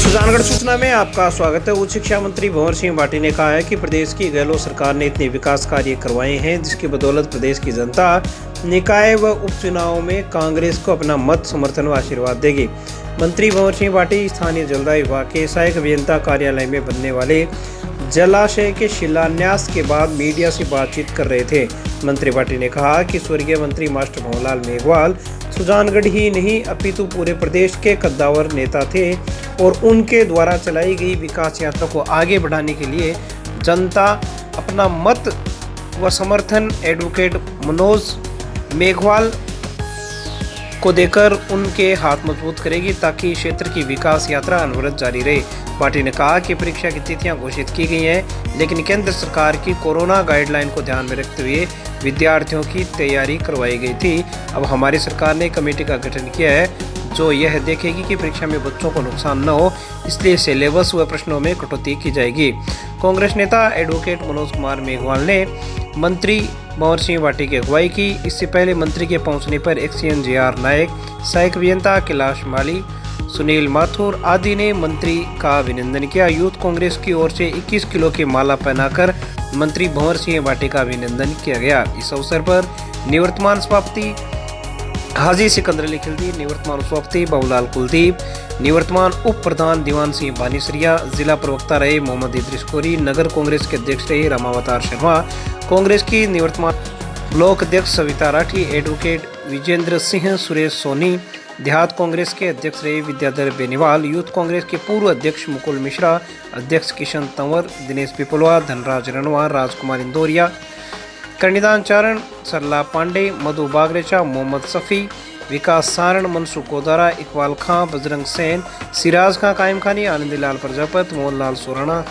सुजानगढ़ सूचना में आपका स्वागत है। उच्च शिक्षा मंत्री भंवर सिंह भाटी ने कहा है कि प्रदेश की गहलोत सरकार ने इतने विकास कार्य करवाए हैं जिसकी बदौलत प्रदेश की जनता निकाय व उपचुनाव में कांग्रेस को अपना मत समर्थन व आशीर्वाद देगी। मंत्री भंवर सिंह भाटी स्थानीय जलदाय विभाग के सहायक अभियंता कार्यालय में बनने वाले जलाशय के शिलान्यास के बाद मीडिया से बातचीत कर रहे थे। मंत्री भाटी ने कहा कि स्वर्गीय मंत्री मास्टर भंवरलाल मेघवाल सुजानगढ़ ही नहीं अपितु पूरे प्रदेश के कद्दावर नेता थे और उनके द्वारा चलाई गई विकास यात्रा को आगे बढ़ाने के लिए जनता अपना मत व समर्थन एडवोकेट मनोज मेघवाल को देकर उनके हाथ मजबूत करेगी ताकि क्षेत्र की विकास यात्रा अनवरत जारी रहे। पार्टी ने कहा कि परीक्षा की तिथियां घोषित की गई हैं, लेकिन केंद्र सरकार की कोरोना गाइडलाइन को ध्यान में रखते हुए विद्यार्थियों की तैयारी करवाई गई थी। अब हमारी सरकार ने कमेटी का गठन किया है जो यह देखेगी कि परीक्षा में बच्चों को नुकसान न हो, इसलिए सिलेबस व प्रश्नों में कटौती की जाएगी। कांग्रेस नेता एडवोकेट मनोज कुमार मेघवाल ने मंत्री भंवर सिंह भाटी की अगुवाई की। इससे पहले मंत्री के पहुंचने पर एक्सीएन JR नायक, सहायक अभियंता कैलाश माली, सुनील माथुर आदि ने मंत्री का अभिनंदन किया। यूथ कांग्रेस की ओर से 21 किलो की माला पहनाकर मंत्री भंवर सिंह भाटी का अभिनंदन किया गया। इस अवसर पर निवर्तमान सभापति हाजी सिकंदर अली खिल्जी, निवर्तमान सभापति बाबूलाल कुलदीप, निवर्तमान उप प्रधान दीवान सिंह बानीसरिया, जिला प्रवक्ता रहे मोहम्मद इद्रिस कोरी, नगर कांग्रेस के अध्यक्ष रहे रामावतार शर्मा, कांग्रेस की निवर्तमान ब्लॉक अध्यक्ष सविता राठी, एडवोकेट विजेंद्र सिंह, सुरेश सोनी, देहात कांग्रेस के अध्यक्ष रहे विद्याधर बेनीवाल, यूथ कांग्रेस के पूर्व अध्यक्ष मुकुल मिश्रा, अध्यक्ष किशन तंवर, दिनेश पिपलवा, धनराज रणवा, राजकुमार इंदौरिया, कन्नीदान चारण, सरला पांडे, मधु बागरेचा, मोहम्मद सफ़ी, विकास सारण, मनसुख गोदारा, इकबाल खां, बजरंग सेन, सिराज खां कायम खानी, आनंदीलाल प्रजापत, मोहनलाल सोराना,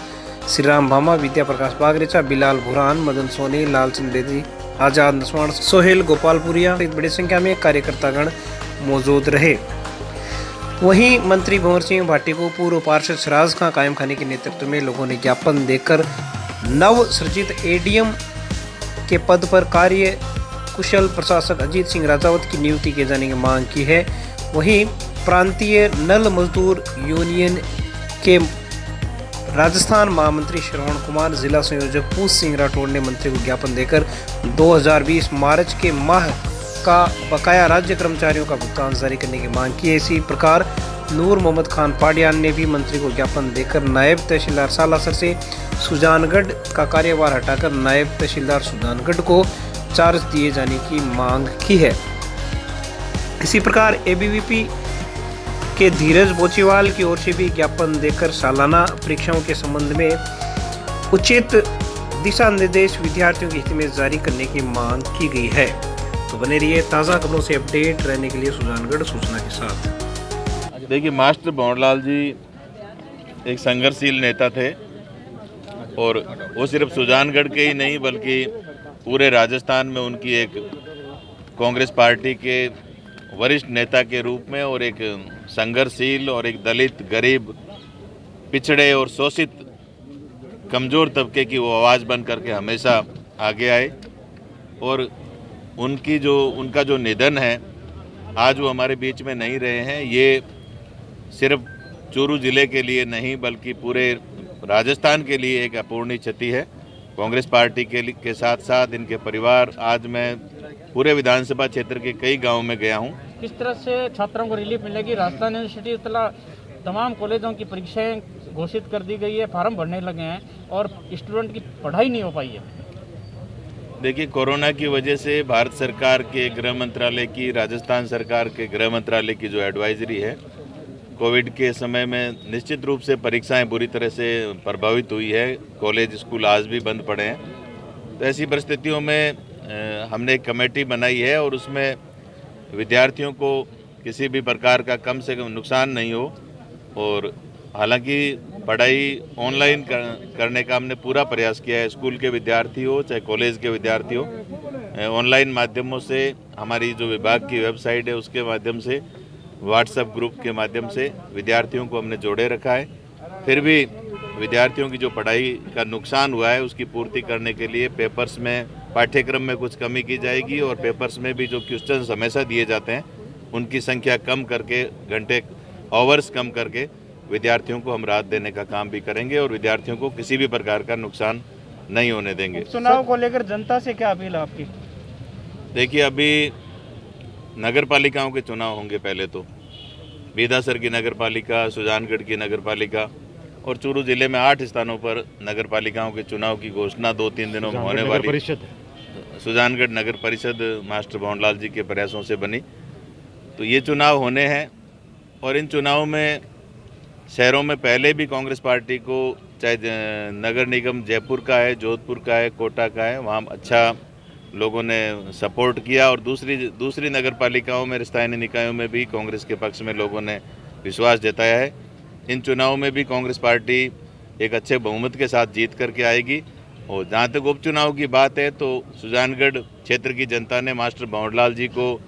श्रीराम भामा, विद्या प्रकाश बागरेचा, बिलाल भुरान, मदन सोनी, लालचंद बेदी, आजाद नसवाण, सोहेल गोपालपुरिया सहित बड़ी संख्या में कार्यकर्तागण मौजूद रहे। वहीं मंत्री भंवर सिंह भाटी को पूर्व पार्षद सिराज खां कायम खानी के नेतृत्व में लोगों ने ज्ञापन देकर नव सृजित ADM के पद पर कार्य कुशल प्रशासक अजीत सिंह राजावत की नियुक्ति किए जाने की मांग की है। वहीं प्रांतीय नल मजदूर यूनियन के राजस्थान महामंत्री श्रवण कुमार, जिला संयोजक पूछ सिंह राठौड़ ने मंत्री को ज्ञापन देकर 2020 मार्च के माह का बकाया राज्य कर्मचारियों का भुगतान जारी करने की मांग की है। इसी प्रकार नूर मोहम्मद खान पाडियान ने भी मंत्री को ज्ञापन देकर नायब तहसीलदार सालासर से सुजानगढ़ का कार्यभार हटाकर नायब तहसीलदार सुजानगढ़ को चार्ज दिए जाने की मांग की है। इसी प्रकार ABVP के धीरज बोचीवाल की ओर से भी ज्ञापन देकर सालाना परीक्षाओं के संबंध में उचित दिशा निर्देश विद्यार्थियों के हित में जारी करने की मांग की गई है। तो बने रहिए ताज़ा खबरों से अपडेट रहने के लिए सुजानगढ़ सूचना के साथ। देखिए, मास्टर भंवरलाल जी एक संघर्षशील नेता थे और वो सिर्फ सुजानगढ़ के ही नहीं बल्कि पूरे राजस्थान में उनकी एक कांग्रेस पार्टी के वरिष्ठ नेता के रूप में और एक संघर्षशील और एक दलित, गरीब, पिछड़े और शोषित कमज़ोर तबके की वो आवाज़ बन करके हमेशा आगे आए। और उनका जो निधन है, आज वो हमारे बीच में नहीं रहे हैं, ये सिर्फ चूरू ज़िले के लिए नहीं बल्कि पूरे राजस्थान के लिए एक अपूर्णीय क्षति है। कांग्रेस पार्टी के साथ साथ इनके परिवार, आज मैं पूरे विधानसभा क्षेत्र के कई गांवों में गया हूं। किस तरह से छात्रों को रिलीफ मिलेगी? राजस्थान यूनिवर्सिटी तमाम कॉलेजों की परीक्षाएं घोषित कर दी गई है, फार्म भरने लगे हैं और स्टूडेंट की पढ़ाई नहीं हो पाई है। देखिए, कोरोना की वजह से भारत सरकार के गृह मंत्रालय की, राजस्थान सरकार के गृह मंत्रालय की जो एडवाइजरी है, कोविड के समय में निश्चित रूप से परीक्षाएं बुरी तरह से प्रभावित हुई है। कॉलेज, स्कूल आज भी बंद पड़े हैं। तो ऐसी परिस्थितियों में हमने एक कमेटी बनाई है और उसमें विद्यार्थियों को किसी भी प्रकार का कम से कम नुकसान नहीं हो। और हालांकि पढ़ाई ऑनलाइन करने का हमने पूरा प्रयास किया है। स्कूल के विद्यार्थी हो चाहे कॉलेज के विद्यार्थी हो, ऑनलाइन माध्यमों से, हमारी जो विभाग की वेबसाइट है उसके माध्यम से, व्हाट्सएप ग्रुप के माध्यम से विद्यार्थियों को हमने जोड़े रखा है। फिर भी विद्यार्थियों की जो पढ़ाई का नुकसान हुआ है उसकी पूर्ति करने के लिए पेपर्स में, पाठ्यक्रम में कुछ कमी की जाएगी और पेपर्स में भी जो क्वेश्चन हमेशा दिए जाते हैं उनकी संख्या कम करके, घंटे, आवर्स कम करके विद्यार्थियों को हम राहत देने का काम भी करेंगे और विद्यार्थियों को किसी भी प्रकार का नुकसान नहीं होने देंगे। चुनाव को लेकर जनता से क्या अपील है आपकी? देखिए, अभी नगर पालिकाओं के चुनाव होंगे। पहले तो बीदासर की नगर पालिका, सुजानगढ़ की नगर पालिका और चूरू जिले में 8 स्थानों पर नगर पालिकाओं के चुनाव की घोषणा 2-3 दिनों में होने वाली। सुजानगढ़ नगर परिषद मास्टर भंवरलाल जी के प्रयासों से बनी। तो ये चुनाव होने हैं और इन चुनाव में शहरों में पहले भी कांग्रेस पार्टी को, चाहे नगर निगम जयपुर का है, जोधपुर का है, कोटा का है, वहाँ अच्छा लोगों ने सपोर्ट किया और दूसरी नगर पालिकाओं में, स्थानीय निकायों में भी कांग्रेस के पक्ष में लोगों ने विश्वास जताया है। इन चुनाव में भी कांग्रेस पार्टी एक अच्छे बहुमत के साथ जीत करके आएगी। और जहाँ तक उपचुनाव की बात है तो सुजानगढ़ क्षेत्र की जनता ने मास्टर भंवरलाल जी को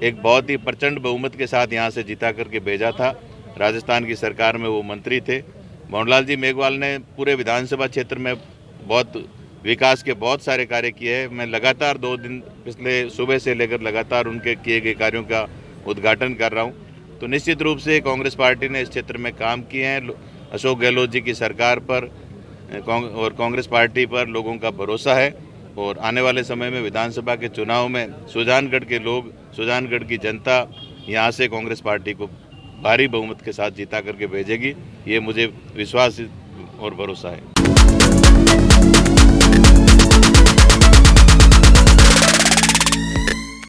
एक बहुत ही प्रचंड बहुमत के साथ यहाँ से जिता करके भेजा था। राजस्थान की सरकार में वो मंत्री थे। भंवरलाल जी मेघवाल ने पूरे विधानसभा क्षेत्र में बहुत विकास के बहुत सारे कार्य किए हैं। मैं लगातार 2 दिन पिछले सुबह से लेकर लगातार उनके किए गए कार्यों का उद्घाटन कर रहा हूँ। तो निश्चित रूप से कांग्रेस पार्टी ने इस क्षेत्र में काम किए हैं। अशोक गहलोत जी की सरकार पर और कांग्रेस पार्टी पर लोगों का भरोसा है और आने वाले समय में विधानसभा के चुनाव में सुजानगढ़ के लोग, सुजानगढ़ की जनता यहाँ से कांग्रेस पार्टी को भारी बहुमत के साथ जीता करके भेजेगी। ये मुझे विश्वास और भरोसा है।